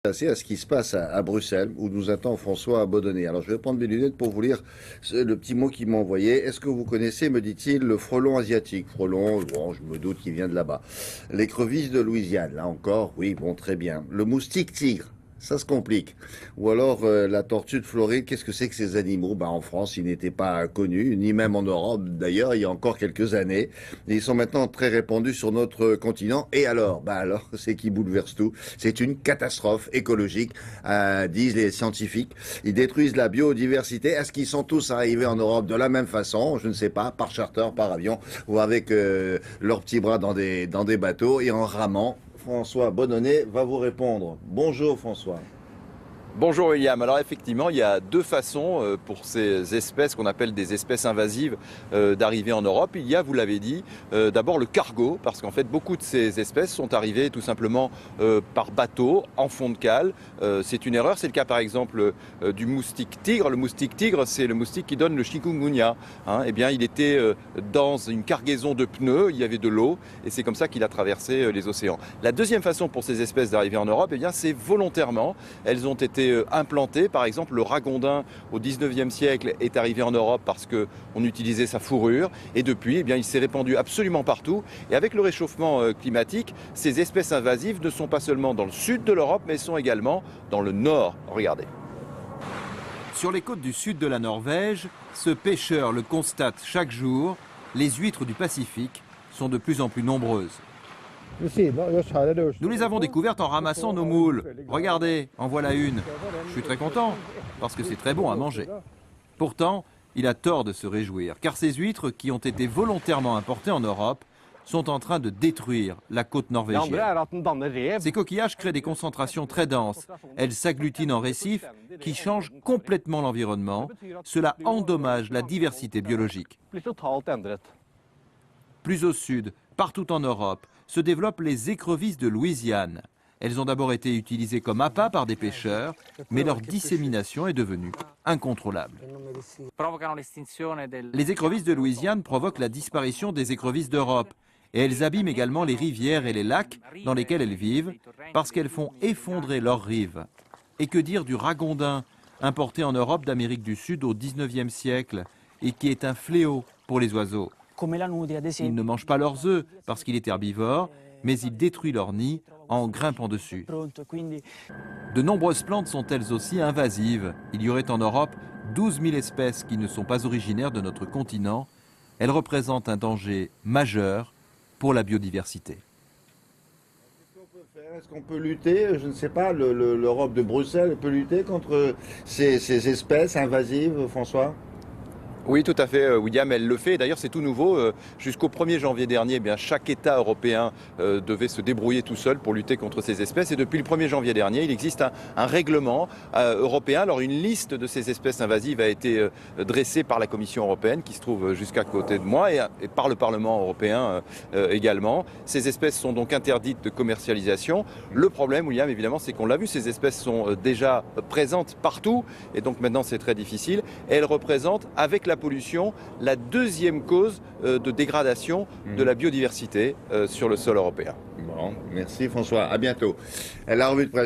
À ce qui se passe à Bruxelles, où nous attend François Baudonnet. Alors je vais prendre mes lunettes pour vous lire le petit mot qu'il m'a envoyé. Est-ce que vous connaissez, me dit-il, le frelon asiatique? Frelon, bon, je me doute qu'il vient de là-bas. L'écrevisse de Louisiane, là encore, oui, bon, très bien. Le moustique tigre. Ça se complique. Ou alors la tortue de Floride, qu'est-ce que c'est que ces animaux? En France, ils n'étaient pas connus, ni même en Europe d'ailleurs, il y a encore quelques années. Et ils sont maintenant très répandus sur notre continent. Et alors? C'est qui bouleverse tout. C'est une catastrophe écologique, disent les scientifiques. Ils détruisent la biodiversité. Est-ce qu'ils sont tous arrivés en Europe de la même façon? Je ne sais pas, par charter, par avion, ou avec leurs petits bras dans des bateaux et en ramant. François Baudonnet va vous répondre. Bonjour François. Bonjour William, alors effectivement il y a deux façons pour ces espèces qu'on appelle des espèces invasives d'arriver en Europe. Il y a, vous l'avez dit, d'abord le cargo, parce qu'en fait beaucoup de ces espèces sont arrivées tout simplement par bateau, en fond de cale. C'est une erreur, c'est le cas par exemple du moustique tigre. Le moustique tigre, c'est le moustique qui donne le chikungunya. Eh bien il était dans une cargaison de pneus, il y avait de l'eau, et c'est comme ça qu'il a traversé les océans. La deuxième façon pour ces espèces d'arriver en Europe, eh bien c'est volontairement. Elles ont été implantées. Par exemple, le ragondin au 19e siècle est arrivé en Europe parce qu'on utilisait sa fourrure, et depuis, eh bien, il s'est répandu absolument partout. Et avec le réchauffement climatique, ces espèces invasives ne sont pas seulement dans le sud de l'Europe, mais sont également dans le nord. Regardez. Sur les côtes du sud de la Norvège, ce pêcheur le constate chaque jour, les huîtres du Pacifique sont de plus en plus nombreuses. Nous les avons découvertes en ramassant nos moules. Regardez, en voilà une. Je suis très content, parce que c'est très bon à manger. Pourtant, il a tort de se réjouir, car ces huîtres, qui ont été volontairement importées en Europe, sont en train de détruire la côte norvégienne. Ces coquillages créent des concentrations très denses. Elles s'agglutinent en récifs qui changent complètement l'environnement. Cela endommage la diversité biologique. Plus au sud, partout en Europe, se développent les écrevisses de Louisiane. Elles ont d'abord été utilisées comme appât par des pêcheurs, mais leur dissémination est devenue incontrôlable. Les écrevisses de Louisiane provoquent la disparition des écrevisses d'Europe. Et elles abîment également les rivières et les lacs dans lesquels elles vivent, parce qu'elles font effondrer leurs rives. Et que dire du ragondin, importé en Europe d'Amérique du Sud au 19e siècle, et qui est un fléau pour les oiseaux? Il ne mange pas leurs œufs parce qu'il est herbivore, mais il détruit leurs nids en grimpant dessus. De nombreuses plantes sont elles aussi invasives. Il y aurait en Europe 12 000 espèces qui ne sont pas originaires de notre continent. Elles représentent un danger majeur pour la biodiversité. Est-ce qu'on peut lutter, je ne sais pas, l'Europe de Bruxelles peut lutter contre ces espèces invasives, François? Oui, tout à fait, William, elle le fait. D'ailleurs, c'est tout nouveau. Jusqu'au 1er janvier dernier, eh bien, chaque État européen devait se débrouiller tout seul pour lutter contre ces espèces. Et depuis le 1er janvier dernier, il existe un règlement européen. Alors, une liste de ces espèces invasives a été dressée par la Commission européenne, qui se trouve jusqu'à côté de moi, et par le Parlement européen également. Ces espèces sont donc interdites de commercialisation. Le problème, William, évidemment, c'est qu'on l'a vu, ces espèces sont déjà présentes partout. Et donc, maintenant, c'est très difficile. Et elles représentent, avec la pollution, la deuxième cause de dégradation de la biodiversité sur le sol européen. Bon, merci François, à bientôt. La revue de presse.